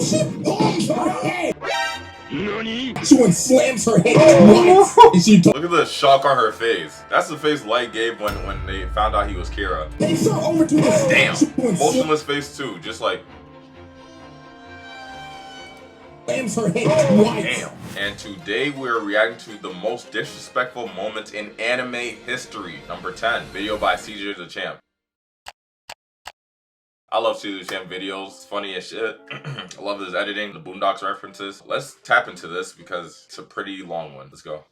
So she palms her head. She slams her head twice, and she look at the shock on her face. That's the face Light gave when they found out he was Kira. takes her over to the Damn, statue. motionless face too, just like Slams her head twice. damn. And today we're reacting to the most disrespectful moments in anime history. Number 10, video by CJ Dachamp. I love CJ Dachamp videos. It's funny as shit. I love his editing, the Boondocks references. Let's tap into this because it's a pretty long one. Let's go.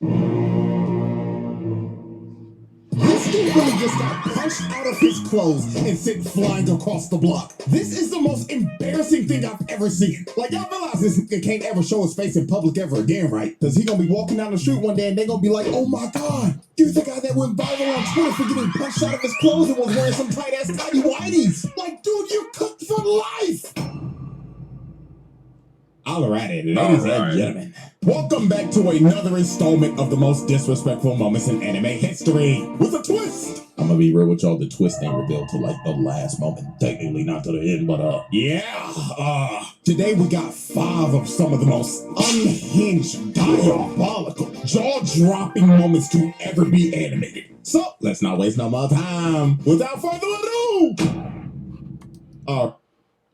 This dude really just got punched out of his clothes and sent flying across the block. This is the most embarrassing thing I've ever seen. Like, y'all realize this nigga can't ever show his face in public ever again, right? Because he gonna be walking down the street one day and they gonna be like, oh my god, you're the guy that went viral on Twitter for getting punched out of his clothes and was wearing some tight ass tidy whities. Like, dude, you're cooked for life. Alrighty, ladies and gentlemen, welcome back to another installment of the most disrespectful moments in anime history with a twist. I'm gonna be real with y'all, the twist ain't revealed till like the last moment, technically not to the end, but today we got 5 of some of the most unhinged, diabolical, jaw-dropping moments to ever be animated. So let's not waste no more time. Without further ado,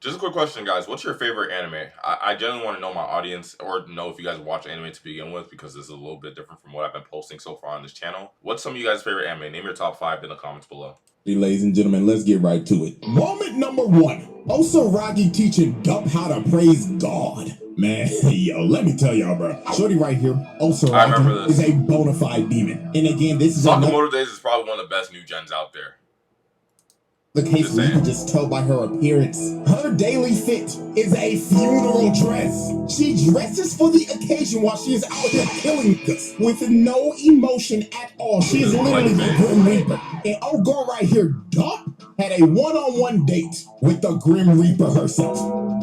just a quick question, guys. What's your favorite anime? I genuinely want to know my audience, or know if you guys watch anime to begin with, because this is a little bit different from what I've been posting so far on this channel. What's some of you guys' favorite anime? Name your top 5 in the comments below. Ladies and gentlemen, let's get right to it. Moment number 1. Osaragi teaching Dachamp how to praise God. Man, yo, let me tell y'all, bro. Shorty right here, Osaragi is a bona fide demon. And again, this is Sakamoto Days is probably one of the best new gens out there. The case we can just tell by her appearance. Her daily fit is a funeral dress. She dresses for the occasion while she is out here killing us with no emotion at all. She is literally the Grim Reaper. And old girl right here, Dachamp, had a one-on-one date with the Grim Reaper herself.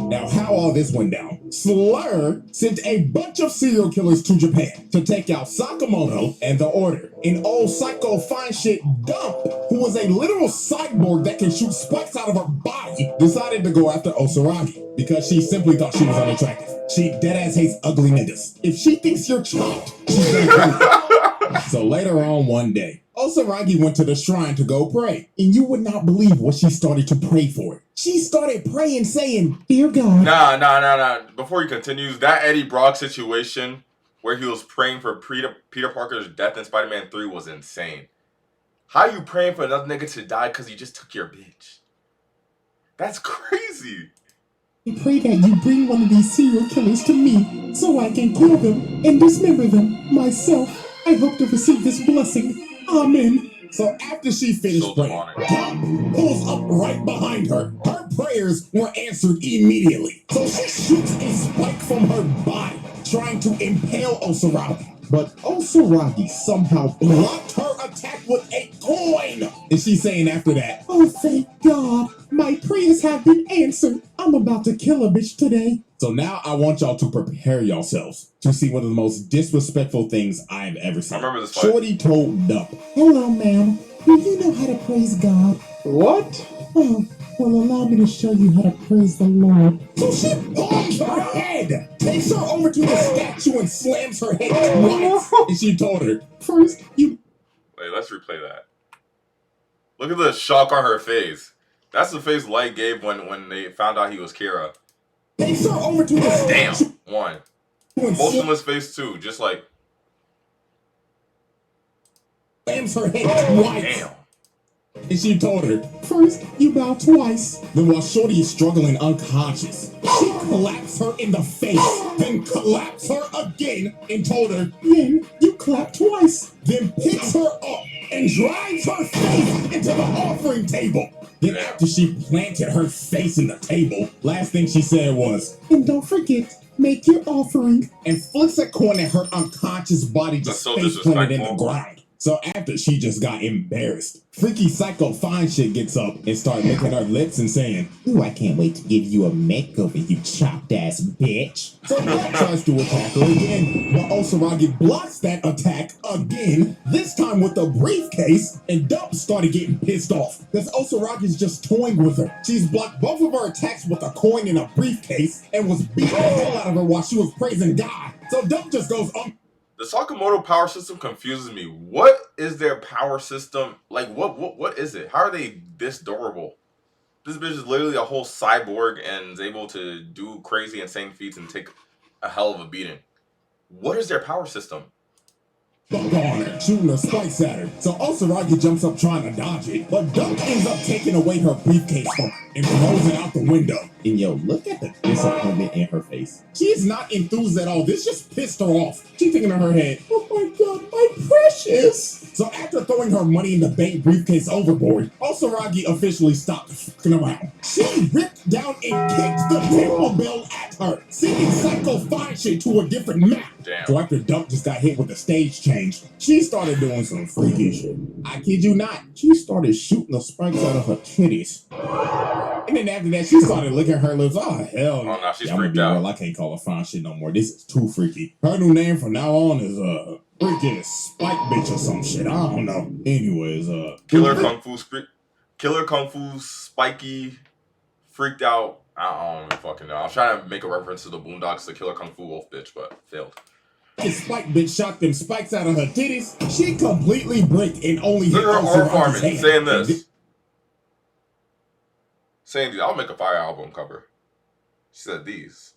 Now, how all this went down. Slur sent a bunch of serial killers to Japan to take out Sakamoto and the Order. And old psycho fine shit Dachamp, who was a literal cyborg that can shoot spikes out of her body, decided to go after Osaragi because she simply thought she was unattractive. She deadass hates ugly niggas. If she thinks you're chopped, she's gonna kill you. So later on one day, Osaragi went to the shrine to go pray. And you would not believe what she started to pray for. She started praying saying, dear God. Nah. Before he continues, that Eddie Brock situation where he was praying for Peter Parker's death in Spider-Man 3 was insane. How you praying for another nigga to die because he just took your bitch? That's crazy. I pray that you bring one of these serial killers to me so I can kill them and dismember them myself. I hope to receive this blessing. Amen. So after she finished praying, Dachamp pulls up right behind her. Her prayers were answered immediately. So she shoots a spike from her body, trying to impale Osaragi. But Osaragi somehow blocked her attack with a coin. And she's saying after that, oh, thank God, my prayers have been answered. I'm about to kill a bitch today. So now I want y'all to prepare yourselves to see one of the most disrespectful things I've ever seen. I remember this fight. Shorty told Dachamp, hello, ma'am. Do you know how to praise God? What? Oh, well, allow me to show you how to praise the Lord. So she palms her head, takes her over to the statue and slams her head twice. And she told her, first you... Wait, let's replay that. Look at the shock on her face. That's the face Light gave when they found out he was Kira. Takes her over to the statue. Damn, 1. Motionless face 2, just like... slams her head twice. Damn. And she told her, first you bow twice. Then while Shorty is struggling unconscious, she claps her in the face, then claps her again and told her, then you clap twice. Then picks her up and drives her face into the offering table. Then after she planted her face in the table, last thing she said was, and don't forget, make your offering. And flicks a coin at her unconscious body just face planted in the ground. So after she just got embarrassed, freaky psycho fine shit gets up and starts licking her lips and saying, "Ooh, I can't wait to give you a makeover, you chopped ass bitch." So Duck tries to attack her again, but Osaragi blocks that attack again, this time with a briefcase, and Duck started getting pissed off because Osaragi's just toying with her. She's blocked both of her attacks with a coin in a briefcase and was beating the hell out of her while she was praising God. So Duck just goes, The Sakamoto power system confuses me. What is their power system? Like, what is it? How are they this durable? This bitch is literally a whole cyborg and is able to do crazy, insane feats and take a hell of a beating. What is their power system? on her, shooting her spikes at her. So Osaragi jumps up trying to dodge it, but Duck ends up taking away her briefcase from her and throws it out the window. And yo, look at the disappointment in her face. She is not enthused at all. This just pissed her off. She's thinking in her head, "Oh my god, my precious." So after throwing her money in the bank briefcase overboard, Osaragi officially stopped fucking around. She ripped down and kicked the temple bell at her, sending Psycho fine shit to a different map. Damn. So after Duck just got hit with the stage change, she started doing some freaky shit. I kid you not, she started shooting the spikes out of her titties. And then after that, she started licking her lips. Oh, hell no. Oh, no, she's I'm gonna freaked be out. real, I can't call her fine shit no more. This is too freaky. Her new name from now on is, freaking Spike Bitch or some shit. I don't know. Anyways, Killer Kung Fu, Spiky, freaked out. I don't even fucking know. I was trying to make a reference to the Boondocks, the Killer Kung Fu Wolf bitch, but failed. Spike Bitch shot them spikes out of her titties. She completely bricked and only hit Look at her Osaragi's farming hand. saying this. Saying these. I'll make a fire album cover. She said these.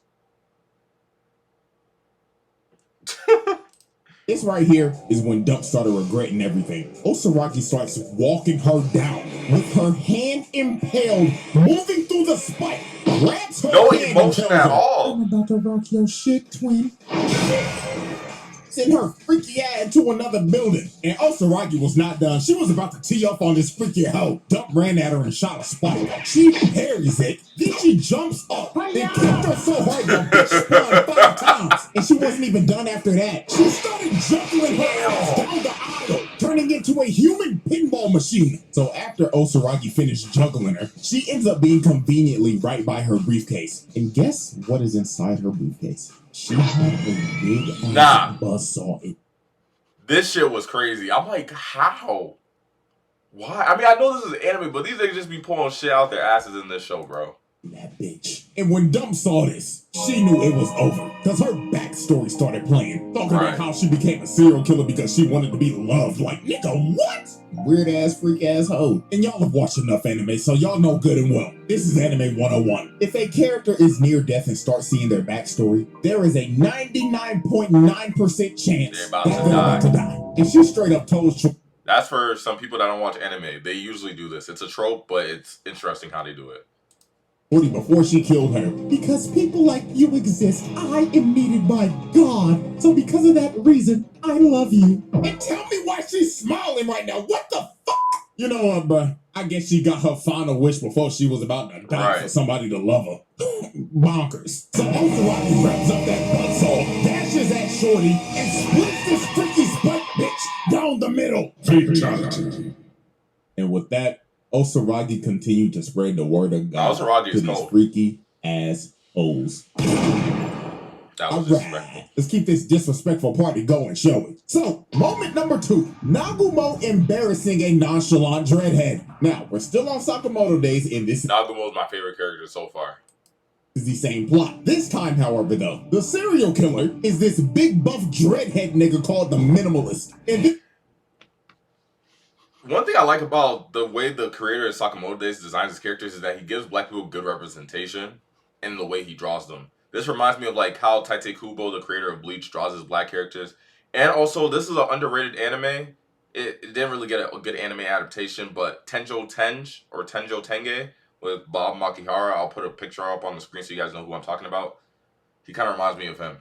This right here is when Duck started regretting everything. Osaragi starts walking her down with her hand impaled, moving through the spike. Grabs her No hand emotion and tells at her, all. "I'm about to rock your shit, twin." Send her freaky ass to another building. And Osaragi was not done. She was about to tee up on this freaky hoe. Duck ran at her and shot a spike. She parries it. Then she jumps up. Then kicked her so hard the bitch spun 5 times. And she wasn't even done after that. She started juggling her ass down the aisle, turning into a human pinball machine. So after Osaragi finished juggling her, she ends up being conveniently right by her briefcase. And guess what is inside her briefcase? She had a big ass buzzsaw in. This shit was crazy. I'm like, how? Why? I mean, I know this is anime, but these niggas just be pulling shit out their asses in this show, bro. That bitch. And when Dump saw this, she knew it was over. Because her backstory started playing. Talking about how she became a serial killer because she wanted to be loved. Like, nigga, what? Weird ass, freak ass hoe. And y'all have watched enough anime, so y'all know good and well. This is Anime 101. If a character is near death and starts seeing their backstory, there is a 99.9% chance They're about that they're about to die. And she straight up told That's for some people that don't watch anime. They usually do this. It's a trope, but it's interesting how they do it. Before she killed her. Because people like you exist, I am needed by God. So because of that reason, I love you. And tell me why she's smiling right now. What the fuck? You know what, bruh? I guess she got her final wish before she was about to die for somebody to love her. Bonkers. So Osaragi wraps up that buzzsaw, dashes at Shorty, and splits this freaky spike bitch down the middle. Fatality. And with that, Osaragi continued to spread the word of God to these freaky ass hoes. That was disrespectful. Let's keep this disrespectful party going, shall we? So, moment number 2. Nagumo embarrassing a nonchalant dreadhead. Now, we're still on Sakamoto days in this. Nagumo is my favorite character so far. Is the same plot. This time, however, though, the serial killer is this big buff dreadhead nigga called the Minimalist. And one thing I like about the way the creator of Sakamoto Days designs his characters is that he gives black people good representation in the way he draws them. This reminds me of like how Tite Kubo, the creator of Bleach, draws his black characters. And also, this is an underrated anime. It didn't really get a good anime adaptation, but Tenjo Tenge with Bob Makihara. I'll put a picture up on the screen so you guys know who I'm talking about. He kind of reminds me of him.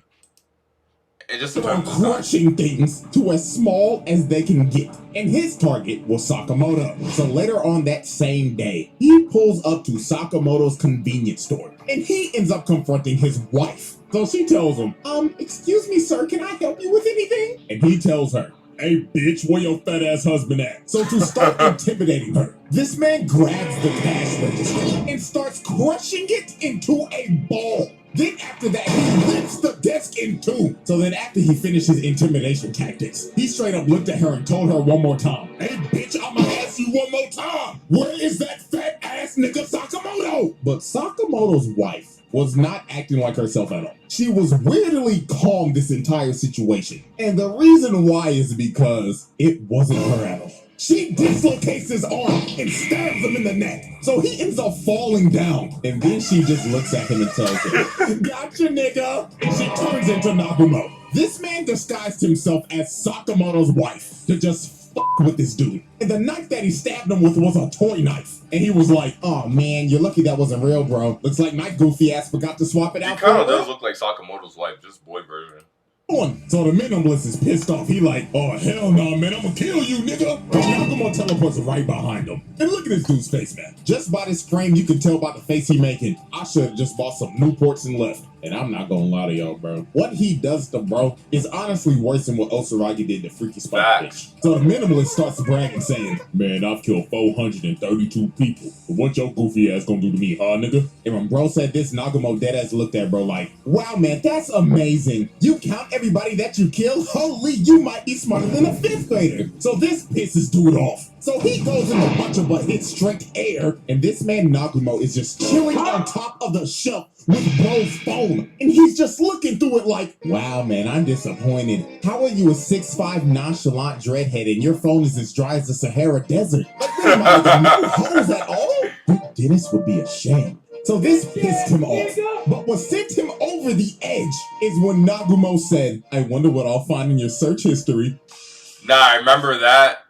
And just crushing things to as small as they can get. And his target was Sakamoto. So later on that same day, he pulls up to Sakamoto's convenience store. And he ends up confronting his wife. So she tells him, excuse me, sir, can I help you with anything? And he tells her, Hey, bitch, where your fat ass husband at? So to start intimidating her, this man grabs the cash register and starts crushing it into a ball. Then after that, he rips the desk in two. So then after he finished his intimidation tactics, he straight up looked at her and told her one more time, hey, bitch, I'ma ask you one more time. Where is that fat ass nigga Sakamoto? But Sakamoto's wife was not acting like herself at all. She was weirdly calm this entire situation. And the reason why is because it wasn't her at all. She dislocates his arm and stabs him in the neck. So he ends up falling down. And then she just looks at him and tells him, gotcha, nigga. And she turns into Nagumo. This man disguised himself as Sakamoto's wife to just fuck with this dude. And the knife that he stabbed him with was a toy knife. And he was like, oh man, you're lucky that wasn't real, bro. Looks like my goofy ass forgot to swap it out. He kind of does look like Sakamoto's wife, just boy version. So the minimalist is pissed off. He like, oh hell no, man, I'm gonna kill you, nigga. And Nagumo teleports right behind him. And look at this dude's face, man. Just by this frame, you can tell by the face he making. I should have just bought some Newports and left. And I'm not gonna lie to y'all, bro. What he does to bro is honestly worse than what Osaragi did to Freaky Spike bitch. So the minimalist starts bragging, saying, man, I've killed 432 people. But what your goofy ass gonna do to me, huh, nigga? And when bro said this, Nagumo deadass looked at bro like, wow, man, that's amazing. You count everybody that you kill? Holy, you might be smarter than a 5th grader. So this pisses dude off. So he goes in a bunch of but hits straight air, and this man Nagumo is just chilling on top of the shelf with bro's phone. And he's just looking through it like, wow, man, I'm disappointed. How are you a 6'5" nonchalant dreadhead and your phone is as dry as the Sahara Desert? Like, there might have no holes at all? Dennis would be ashamed. So this pissed him off. But what sent him over the edge is when Nagumo said, I wonder what I'll find in your search history. Nah, I remember that.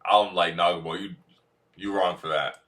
I'm like, Nagumo, you wrong for that.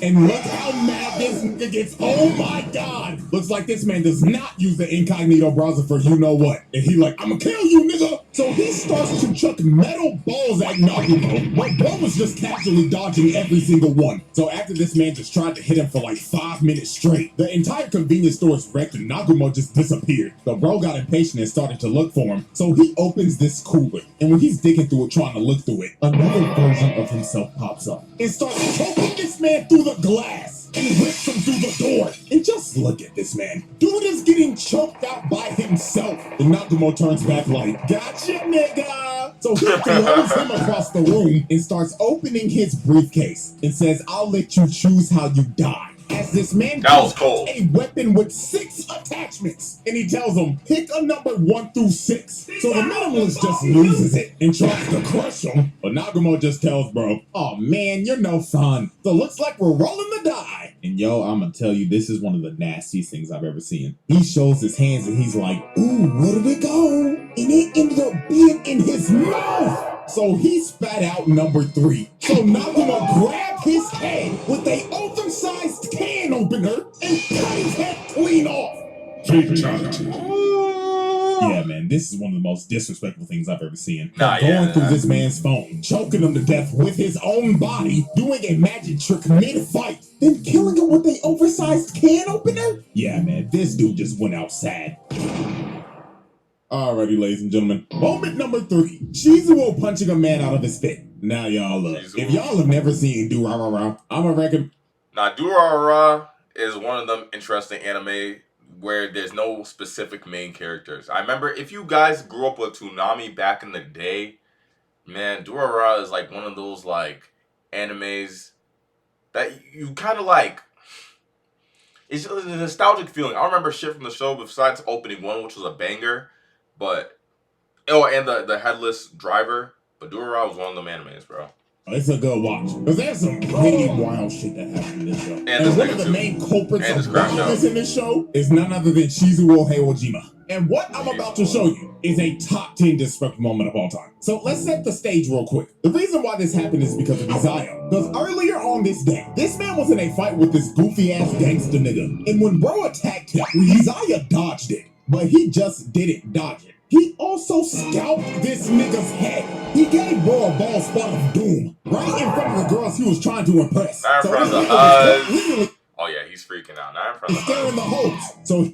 And look how mad this nigga gets. Oh my god. Looks like this man does not use the incognito browser for you know what. And he like, I'ma kill you, nigga. So he starts to chuck metal balls at Nagumo. But bro was just casually dodging every single one. So after this man just tried to hit him for like 5 minutes straight, the entire convenience store is wrecked and Nagumo just disappeared. The bro got impatient and started to look for him. So he opens this cooler. And when he's digging through it, trying to look through it, another version of himself pops up and starts choking this man through the glass and rips him through the door. And just look at this man. Dude is getting choked out by himself. And Nagumo turns back like, gotcha, nigga. So he throws him across the room and starts opening his briefcase and says, I'll let you choose how you die. As this man pulls out a weapon with 6 attachments. And he tells him, pick a number 1 through 6. So the minimalist just loses it and tries to crush him. But Nagumo just tells bro, oh man, you're no fun. So looks like we're rolling the die. And yo, I'm gonna tell you, this is one of the nastiest things I've ever seen. He shows his hands and he's like, ooh, where did it go? And it ended up being in his mouth. So he spat out number 3. So Nagumo grabbed his head with a oversized can opener and cut his head clean off. Fatality. Yeah, man, this is one of the most disrespectful things I've ever seen. Going through this man's phone, choking him to death with his own body, doing a magic trick mid-fight, then killing him with a oversized can opener? Yeah, man, this dude just went out sad. Alrighty, ladies and gentlemen. Moment number 3. Shizuo punching a man out of his fit. Now, y'all, if y'all have never seen Durarara, I'ma recommend... Now, Durarara is one of them interesting anime where there's no specific main characters. I remember, if you guys grew up with Toonami back in the day, man, Durarara is like one of those, like, animes that you kind of like... It's a nostalgic feeling. I remember shit from the show besides opening 1, which was a banger. But, and the headless driver. But Durarara was one of them animes, bro. It's a good watch. Because there's some pretty wild shit that happened in this show. And one of the main culprits of wildness in this show is none other than Shizuo Heiwajima. And what I'm about to show you is a top 10 disrespectful moment of all time. So let's set the stage real quick. The reason why this happened is because of Izaya. Because earlier on this day, this man was in a fight with this goofy ass gangster nigga. And when bro attacked him, Izaya dodged it. But he just didn't dodge it. He also scalped this nigga's head. He gave bro a ball spot of doom right in front of the girls he was trying to impress. Not in front of the eyes. Oh yeah, he's freaking out. Not in front of the scaring the hoes. So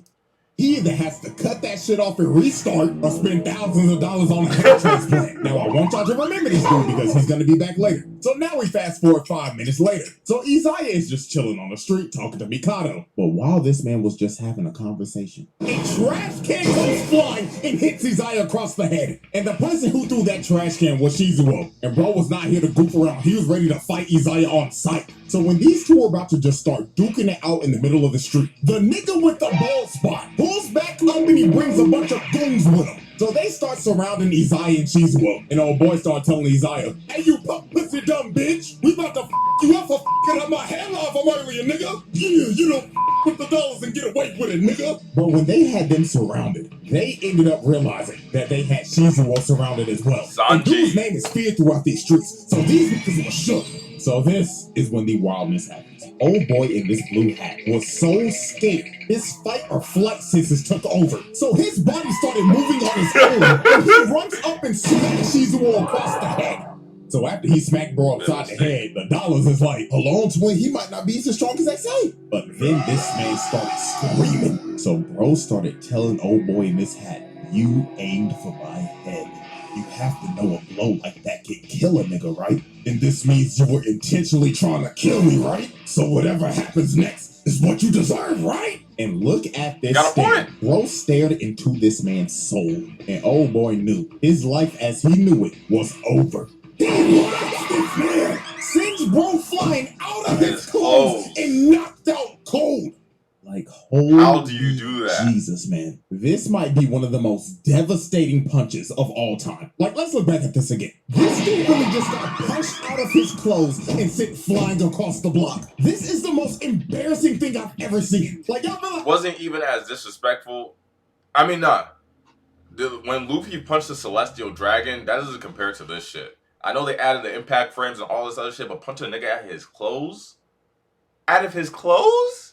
He either has to cut that shit off and restart or spend thousands of dollars on a hair transplant. Now, I want y'all to remember this dude because he's going to be back later. So now we fast forward 5 minutes later. So Isaiah is just chilling on the street talking to Mikado. But while this man was just having a conversation, a trash can comes flying and hits Isaiah across the head. And the person who threw that trash can was Shizuo. And bro was not here to goof around. He was ready to fight Isaiah on sight. So when these two were about to just start duking it out in the middle of the street, the nigga with the bald spot pulls back up and he brings a bunch of goons with him. So they start surrounding Isaiah and Shizuo. And old boy start telling Isaiah, "Hey, you pussy dumb bitch, we about to you up for f***ing up my head off from earlier, nigga. Yeah, you don't with the dollars and get away with it, nigga." But when they had them surrounded, they ended up realizing that they had Shizuo surrounded as well. And dude's name is feared throughout these streets. So these niggas were shook. So this is when the wildness happens. Old boy in this blue hat was so scared, his fight or flight senses took over. So his body started moving on his own, and he runs up and smacks Shizuo across the head. So after he smacked bro upside the head, the dollars is like, hold on, twin, he might not be as strong as they say. But then this man started screaming. So bro started telling old boy in this hat, "You aimed for my head. You have to know a blow like that can kill a nigga, right? And this means you were intentionally trying to kill me, right? So whatever happens next is what you deserve, right?" And look at this stare. Bro stared into this man's soul. And old boy knew his life as he knew it was over. He watched this man, sends bro flying out of his clothes and knocked out cold. Like, holy how do you do that? Jesus, man. This might be one of the most devastating punches of all time. Like, let's look back at this again. This dude really just got punched out of his clothes and sent flying across the block. This is the most embarrassing thing I've ever seen. Like, y'all realize wasn't even as disrespectful. I mean, nah. When Luffy punched the Celestial Dragon, that doesn't compare to this shit. I know they added the impact frames and all this other shit, but punching a nigga out of his clothes? Out of his clothes?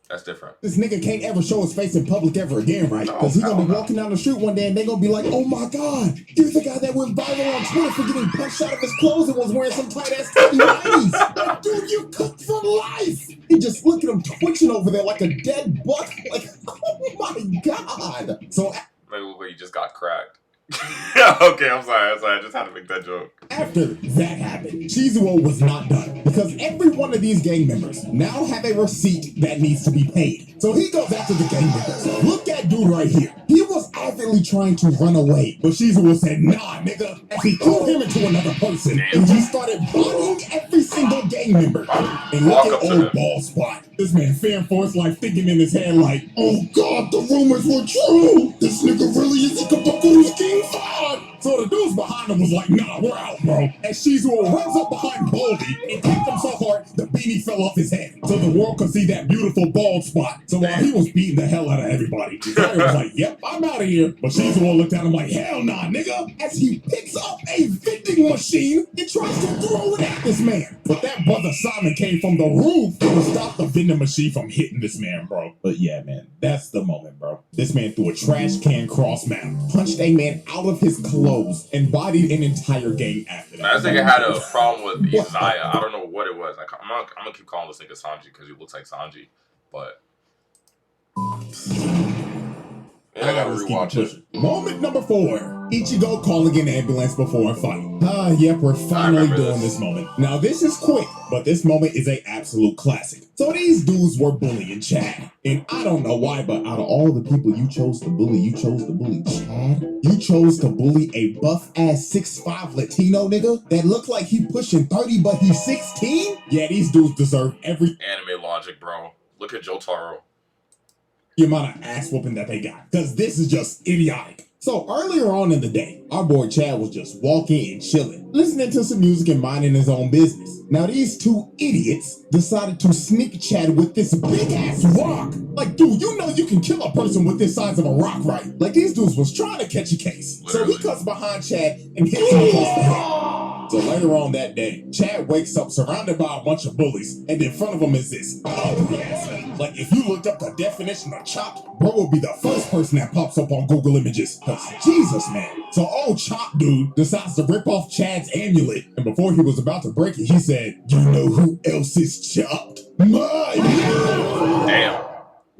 That's different. this nigga can't ever show his face in public ever again, right? Because he's gonna be walking down the street one day and they gonna be like, "Oh my God, you're the guy that went viral on Twitter for getting punched out of his clothes and was wearing some tight ass tidy whities." Like, dude, you cooked for life. You just look at him twitching over there like a dead buck. Like, oh my God. So Maybe look like he just got cracked. Okay, I'm sorry. I just had to make that joke. after that happened, Shizuo was not done because every one of these gang members now have a receipt that needs to be paid. So he goes after the gang members. Look at dude right here. He was avidly trying to run away, but Shizuo said, "Nah, nigga," as he threw him into another person and he started bodying every single gang member. And look at old ball spot. This man fearing for his life, thinking in his head like, "Oh God, the rumors were true. This nigga really is Ikabuku's King 5. So the dudes behind him was like, "Nah, we're out, bro." As Shizuo runs up behind Baldy and kicked him so hard, the beanie fell off his head. So the world could see that beautiful bald spot. So while he was beating the hell out of everybody, Isaiah was like, "Yep, I'm out of here." But Shizuo looked at him like, "Hell nah, nigga," as he picks up a vending machine and tries to throw it at this man. But that brother Simon came from the roof to stop the vending machine from hitting this man, bro. But yeah, man, that's the moment, bro. This man threw a trash can cross mount, punched a man out of his clothes, and bodied an entire gang after that. I think I had a problem with Isaiah. I don't know what it was. I'm gonna keep calling this nigga Sanji because he looks like Sanji. But yeah, I gotta rewatch it. Moment number 4. Ichigo calling an ambulance before a fight. Yep, we're finally doing this moment. Now this is quick, but this moment is a absolute classic. So these dudes were bullying Chad. And I don't know why, but out of all the people you chose to bully Chad. You chose to bully a buff-ass 6'5" Latino nigga that looked like he pushing 30, but he's 16? Yeah, these dudes deserve every anime logic, bro. Look at Jotaro. The amount of ass whooping that they got, because this is just idiotic. So earlier on in the day, our boy Chad was just walking and chilling, listening to some music and minding his own business. Now these two idiots decided to sneak Chad with this big ass rock. Like, dude, you know you can kill a person with this size of a rock, right? Like, these dudes was trying to catch a case. Literally. So he cuts behind Chad and hits him across the head. So later on that day, Chad wakes up surrounded by a bunch of bullies, and in front of him is this. Oh, yes. Like, if you looked up the definition of chopped, bro would be the first person that pops up on Google Images. Cause Jesus, man. So old Chop dude decides to rip off Chad's amulet, and before he was about to break it, he said, "You know who else is chopped? Mine." Damn.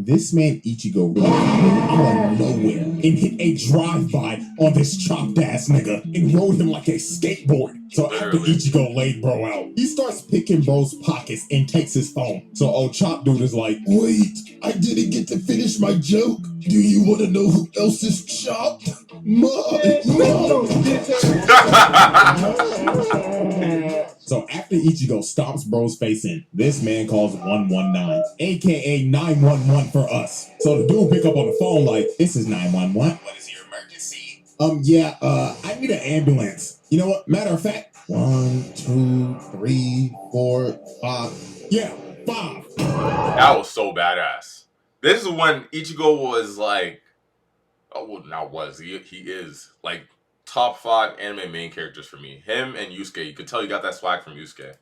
this man Ichigo out of nowhere and hit a drive-by on this chopped ass nigga and rode him like a skateboard. So after Ichigo laid bro out, he starts picking bro's pockets and takes his phone. So old chop dude is like, wait, I didn't get to finish my joke. Do you want to know who else is chopped? So after Ichigo stomps bro's face in, this man calls 119, aka 911 for us. So the dude pick up on the phone like, this is 911. What is your emergency? I need an ambulance. You know what? Matter of fact, 1, 2, 3, 4, 5. Yeah, 5. That was so badass. This is when Ichigo was like, oh, well, not was, he is like top 5 anime main characters for me. Him and Yusuke. You could tell you got that swag from Yusuke.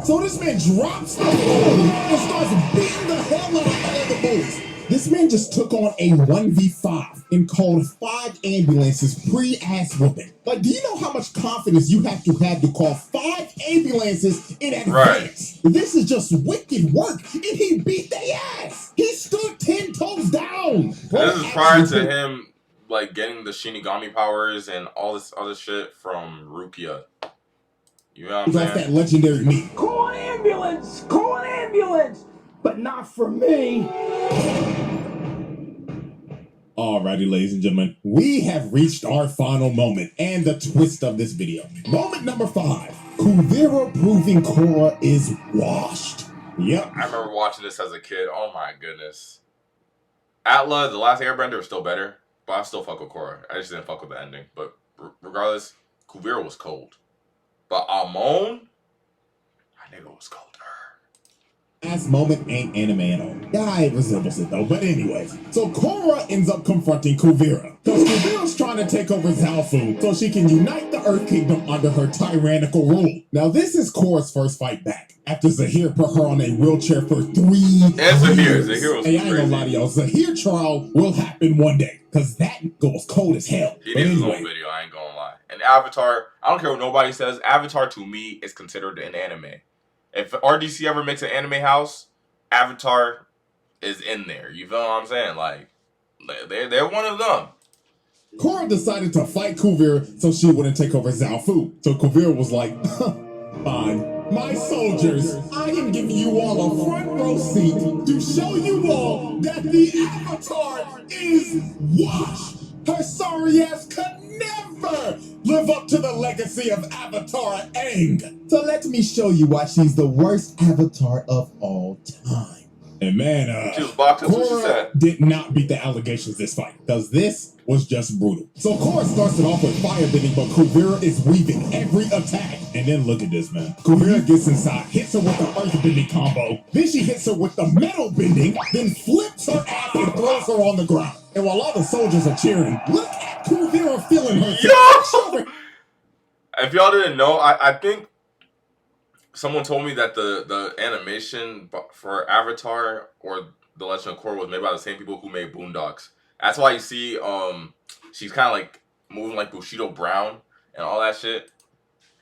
So this man drops the phone and starts beating the hell out of all the bullies. This man just took on a 1v5 and called 5 ambulances pre-ass whooping. Like, do you know how much confidence you have to call 5 ambulances in advance? Right. This is just wicked work, and he beat their ass. He stood 10 toes down. This is prior to him like getting the Shinigami powers and all this other shit from Rukia. You know what I'm saying? That legendary meat. Call an ambulance! Call an ambulance! But not for me. Alrighty, ladies and gentlemen, we have reached our final moment and the twist of this video. Moment number 5. Kuvira proving Korra is washed. Yep. I remember watching this as a kid. Oh my goodness. Atla, The Last Airbender, was still better, but I still fuck with Korra. I just didn't fuck with the ending. But regardless, Kuvira was cold. But Amon, that nigga was colder. Last moment ain't anime at all. Yeah, it resembles it though. But anyways, so Korra ends up confronting Kuvira. Because Kuvira's trying to take over Zaofu so she can unite the Earth Kingdom under her tyrannical rule. Now this is Korra's first fight back, after Zahir put her on a wheelchair for 3 years. Zahir was Hey, I ain't gonna lie to y'all. Zahir trial will happen one day. Because that goes cold as hell. He did his own video, I ain't gonna lie. And Avatar, I don't care what nobody says, Avatar to me is considered an anime. If RDC ever makes an anime house, Avatar is in there. You feel what I'm saying? Like, they're one of them. Korra decided to fight Kuvira so she wouldn't take over Zaofu. So Kuvira was like, fine. My soldiers, I am giving you all a front row seat to show you all that the Avatar is washed. Her sorry ass could never live up to the legacy of Avatar Aang. So let me show you why she's the worst Avatar of all time. And man, she was boxing, Korra did not beat the allegations this fight, because this was just brutal. So Korra starts it off with fire bending, but Kuvira is weaving every attack. And then look at this, man. Kuvira gets inside, hits her with the earth bending combo. Then she hits her with the metal bending, then flips her ass and throws her on the ground. And while all the soldiers are cheering, look at Kuvira feeling her. Yo! If y'all didn't know, I think someone told me that the animation for Avatar or The Legend of Korra was made by the same people who made Boondocks. That's why you see she's kind of like moving like Bushido Brown and all that shit.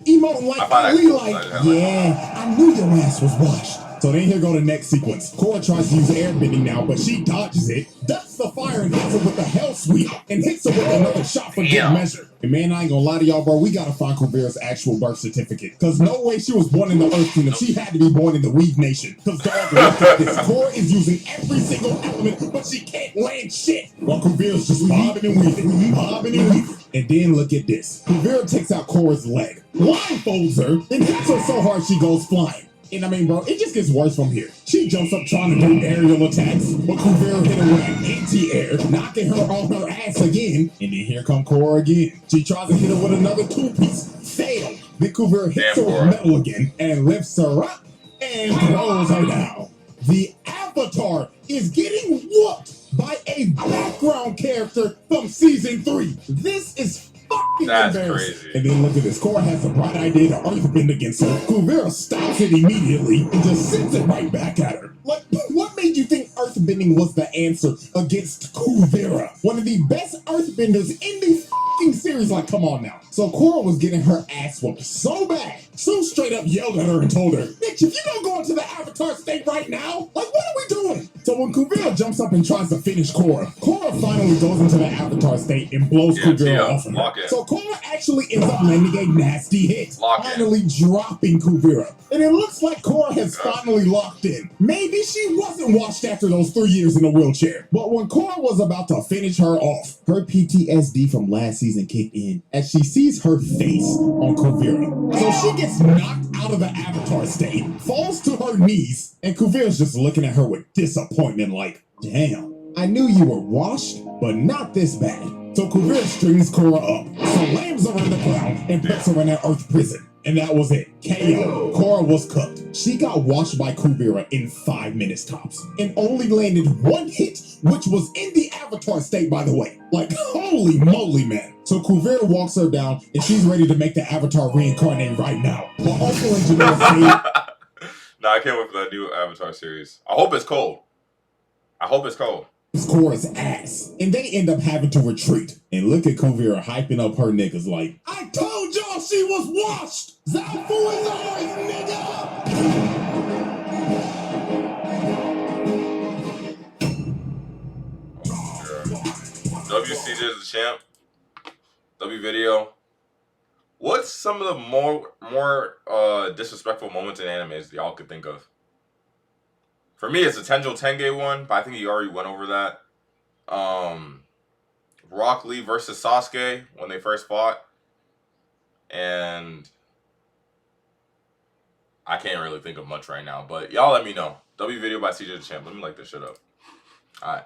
Emoting like Ali, like, yeah, I knew your ass was washed. So then here go the next sequence. Korra tries to use airbending now, but she dodges it, ducks the fire and hits her with the hell sweep, and hits her with another shot for good measure. And man, I ain't gonna lie to y'all, bro, we gotta find Kuvira's actual birth certificate. Cause no way she was born in the Earth Kingdom. She had to be born in the Weave Nation. Cause dog, look at this. Korra is using every single element, but she can't land shit. While Kuvira's just bobbing and weaving, bobbing and weaving. And then look at this. Kuvira takes out Korra's leg, blindfolds her, and hits her so hard she goes flying. And I mean, bro, it just gets worse from here. She jumps up trying to do aerial attacks, but Kuvira hit her with an anti-air, knocking her on her ass again. And then here come Korra again. She tries to hit her with another 2-piece. Failed. Then Kuvira hits her with metal again and lifts her up and throws her down. The Avatar is getting whooped by a background character from season 3. This is fucking embarrassing. Crazy. And then look at this. Korra has a bright idea to earthbend against her. Kuvira stops it immediately and just sends it right back at her. Like, what made you think earthbending was the answer against Kuvira? One of the best earthbenders in the fucking series. Like, come on now. So Korra was getting her ass whooped so bad. Sue straight up yelled at her and told her, bitch, if you don't go into the Avatar state right now, like, what are we doing? So when Kuvira jumps up and tries to finish Korra, Korra finally goes into the Avatar state and blows Kuvira off of her. So Korra actually ends up landing a nasty hit, finally dropping Kuvira. And it looks like Korra has finally locked in. Maybe she wasn't washed after those 3 years in a wheelchair. But when Korra was about to finish her off, her PTSD from last season kicked in as she sees her face on Kuvira. So she gets knocked out of the Avatar state, falls to her knees, and Kuvira's just looking at her with disappointment like, damn, I knew you were washed, but not this bad. So Kuvira strings Korra up, slams her in the ground, and puts her in that Earth prison. And that was it. KO. Korra was cooked. She got washed by Kuvira in 5 minutes tops, and only landed 1 hit, which was in the Avatar state, by the way. Like, holy moly, man. So Kuvira walks her down, and she's ready to make the Avatar reincarnate right now. But Uncle and Janelle say, nah, I can't wait for that new Avatar series. I hope it's cold. I hope it's cold. Korra's ass, and they end up having to retreat. And look at Kuvira hyping up her niggas like, I told y'all she was washed! Zafu is ours, nigga! WCJ is the champ. W video. What's some of the more disrespectful moments in animes y'all could think of? For me, it's the Tenjo Tenge one, but I think he already went over that. Rock Lee versus Sasuke when they first fought. And I can't really think of much right now, but y'all let me know. W video by CJ the Champ. Let me like this shit up. Alright.